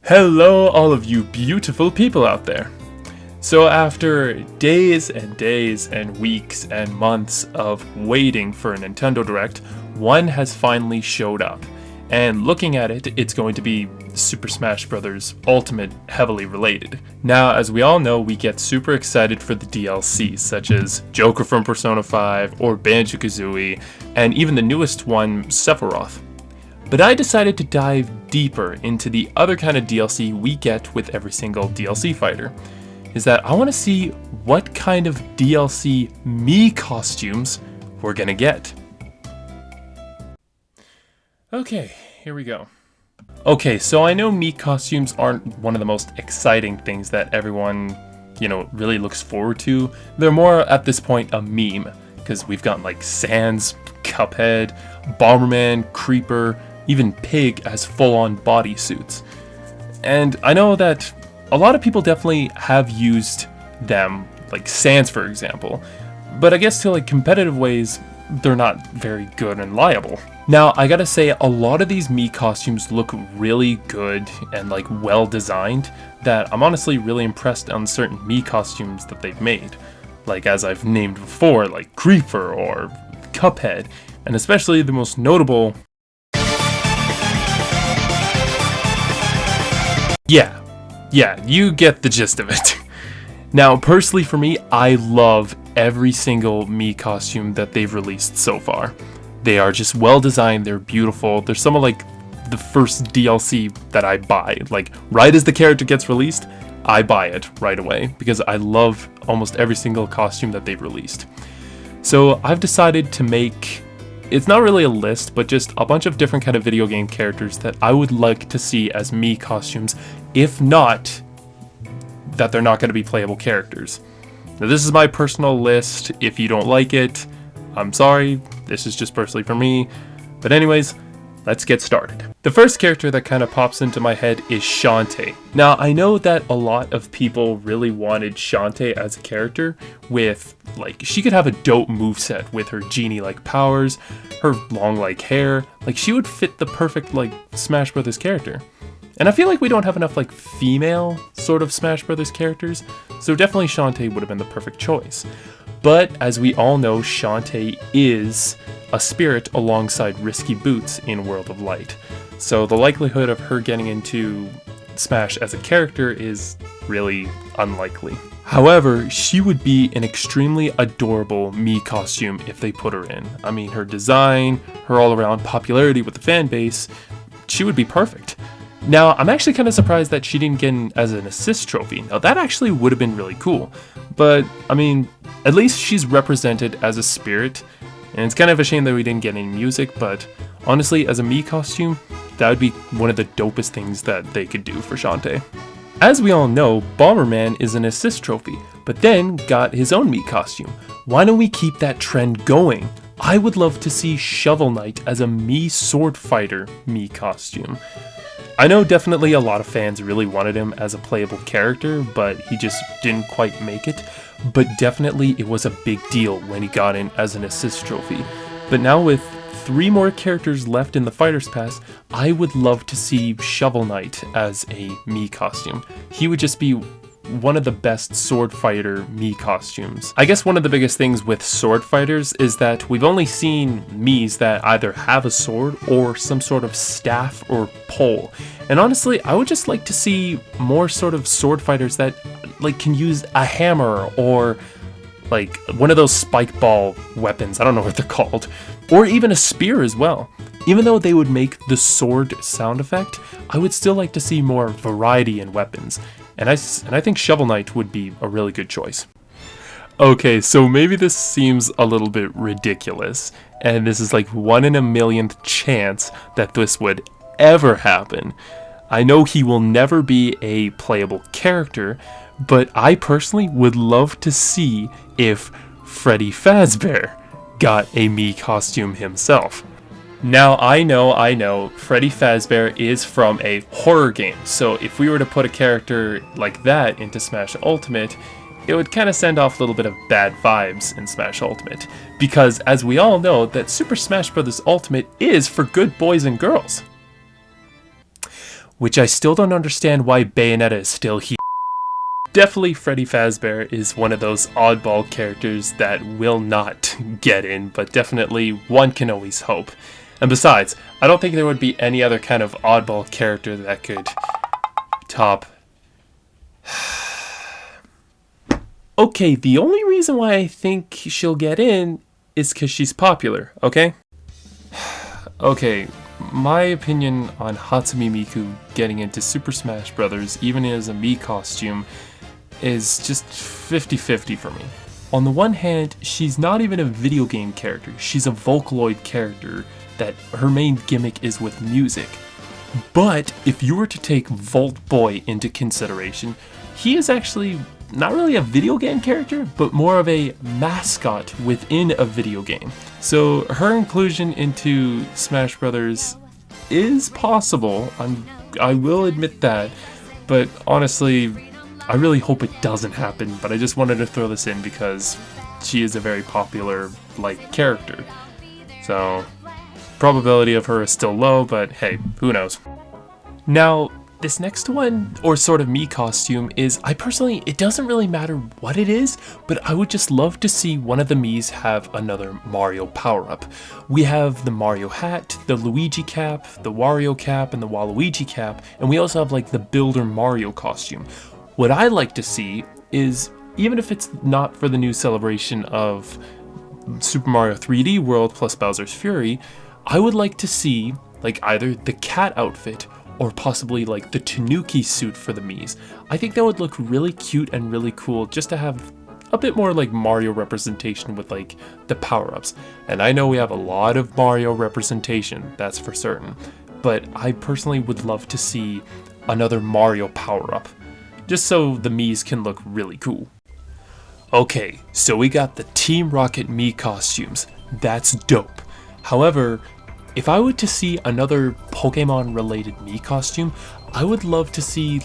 Hello, all of you beautiful people out there. So after days and days and weeks and months of waiting for a Nintendo Direct, one has finally showed up. And looking at it, it's going to be Super Smash Bros. Ultimate heavily related. Now, as we all know, we get super excited for the DLC, such as Joker from Persona 5 or Banjo-Kazooie, and even the newest one, Sephiroth. But I decided to dive deeper into the other kind of DLC we get with every single DLC fighter. Is that I want to see what kind of DLC Mii costumes we're gonna get. Okay, here we go. Okay, so I know Mii costumes aren't one of the most exciting things that everyone, really looks forward to. They're more, at this point, a meme, because we've got like Sans, Cuphead, Bomberman, Creeper, even Pig as full-on bodysuits. And I know that a lot of people definitely have used them, like Sans for example, but I guess to like competitive ways, they're not very good and reliable. Now, I gotta say, a lot of these Mii costumes look really good and like well designed, that I'm honestly really impressed on certain Mii costumes that they've made. Like as I've named before, like Creeper or Cuphead, and especially the most notable. Yeah, you get the gist of it. Now, personally for me, I love every single Mii costume that they've released so far. They are just well designed, they're beautiful. They're some of like the first DLC that I buy. Like right as the character gets released, I buy it right away because I love almost every single costume that they've released. So I've decided to make, it's not really a list, but just a bunch of different kind of video game characters that I would like to see as Mii costumes, if not that they're not going to be playable characters. Now this is my personal list. If you don't like it, I'm sorry, this is just personally for me. But anyways, let's get started. The first character that kind of pops into my head is Shantae. Now, I know that a lot of people really wanted Shantae as a character with, like, she could have a dope moveset with her genie-like powers, her long, like, hair. Like, she would fit the perfect, like, Smash Brothers character. And I feel like we don't have enough, like, female sort of Smash Brothers characters, so definitely Shantae would have been the perfect choice. But, as we all know, Shantae is a spirit alongside Risky Boots in World of Light. So the likelihood of her getting into Smash as a character is really unlikely. However, she would be an extremely adorable Mii costume if they put her in. I mean, her design, her all-around popularity with the fan base, she would be perfect. Now, I'm actually kind of surprised that she didn't get in as an assist trophy. Now, that actually would have been really cool. But, I mean, at least she's represented as a spirit. And it's kind of a shame that we didn't get any music, but honestly, as a Mii costume, that would be one of the dopest things that they could do for Shantae. As we all know, Bomberman is an assist trophy, but then got his own Mii costume. Why don't we keep that trend going? I would love to see Shovel Knight as a Mii sword fighter Mii costume. I know definitely a lot of fans really wanted him as a playable character, but he just didn't quite make it. But definitely it was a big deal when he got in as an assist trophy. But now with 3 more characters left in the Fighters Pass, I would love to see Shovel Knight as a Mii costume. He would just be one of the best sword fighter Mii costumes. I guess one of the biggest things with sword fighters is that we've only seen Miis that either have a sword or some sort of staff or pole. And honestly, I would just like to see more sort of sword fighters that like can use a hammer or like one of those spike ball weapons, I don't know what they're called, or even a spear as well. Even though they would make the sword sound effect, I would still like to see more variety in weapons. And I think Shovel Knight would be a really good choice. Okay, so maybe this seems a little bit ridiculous, and this is like 1 in a millionth chance that this would ever happen. I know he will never be a playable character, but I personally would love to see if Freddy Fazbear got a Mii costume himself. Now, I know, Freddy Fazbear is from a horror game, so if we were to put a character like that into Smash Ultimate, it would kind of send off a little bit of bad vibes in Smash Ultimate, because as we all know, that Super Smash Bros. Ultimate is for good boys and girls. which I still don't understand why Bayonetta is still here. Definitely Freddy Fazbear is one of those oddball characters that will not get in, but definitely one can always hope. And besides, I don't think there would be any other kind of oddball character that could top. Okay, the only reason why I think she'll get in is because she's popular, okay? Okay, my opinion on Hatsumi Miku getting into Super Smash Bros., even as a Mii costume, is just 50-50 for me. On the one hand, she's not even a video game character, she's a Vocaloid character that her main gimmick is with music. But if you were to take Volt Boy into consideration, he is actually not really a video game character, but more of a mascot within a video game. So her inclusion into Smash Brothers is possible, I will admit that, but honestly, I really hope it doesn't happen, but I just wanted to throw this in because she is a very popular, character. So, probability of her is still low, but hey, who knows. Now, this next one, or sort of Mii costume, is, it doesn't really matter what it is, but I would just love to see one of the Miis have another Mario power-up. We have the Mario hat, the Luigi cap, the Wario cap, and the Waluigi cap, and we also have the Builder Mario costume. What I like to see is, even if it's not for the new celebration of Super Mario 3D World plus Bowser's Fury, I would like to see either the cat outfit or possibly the Tanuki suit for the Miis. I think that would look really cute and really cool just to have a bit more Mario representation with the power-ups. And I know we have a lot of Mario representation, that's for certain, but I personally would love to see another Mario power-up, just so the Miis can look really cool. Okay, so we got the Team Rocket Mii costumes. That's dope. However, if I were to see another Pokemon-related Mii costume, I would love to see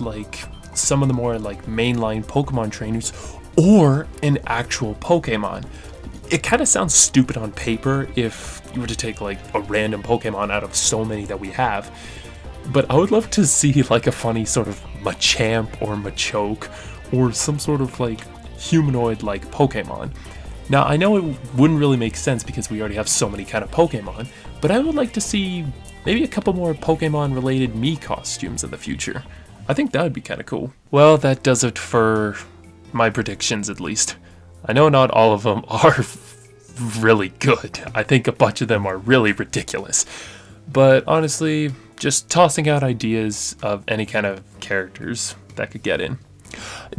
some of the more mainline Pokemon trainers or an actual Pokemon. It kind of sounds stupid on paper if you were to take a random Pokemon out of so many that we have, but I would love to see a funny sort of Machamp or Machoke or some sort of humanoid Pokemon. Now I know it wouldn't really make sense because we already have so many kind of Pokemon, but I would like to see maybe a couple more Pokemon related Mii costumes in the future. I think that would be kind of cool. Well, that does it for my predictions at least. I know not all of them are really good. I think a bunch of them are really ridiculous. But honestly, just tossing out ideas of any kind of characters that could get in.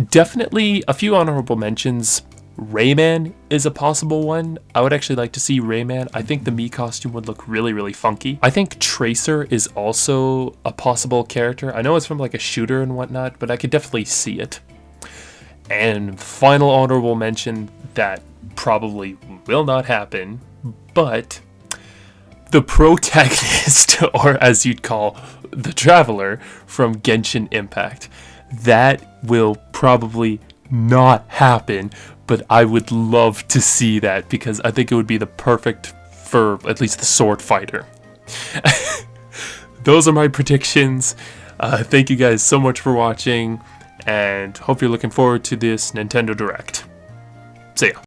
Definitely a few honorable mentions. Rayman is a possible one. I would actually like to see Rayman. I think the Mii costume would look really, really funky. I think Tracer is also a possible character. I know it's from a shooter and whatnot, but I could definitely see it. And final honorable mention that probably will not happen, but the protagonist, or as you'd call the Traveler from Genshin Impact. That will probably not happen, but I would love to see that because I think it would be the perfect for at least the sword fighter. Those are my predictions. Thank you guys so much for watching, and hope you're looking forward to this Nintendo Direct. See ya.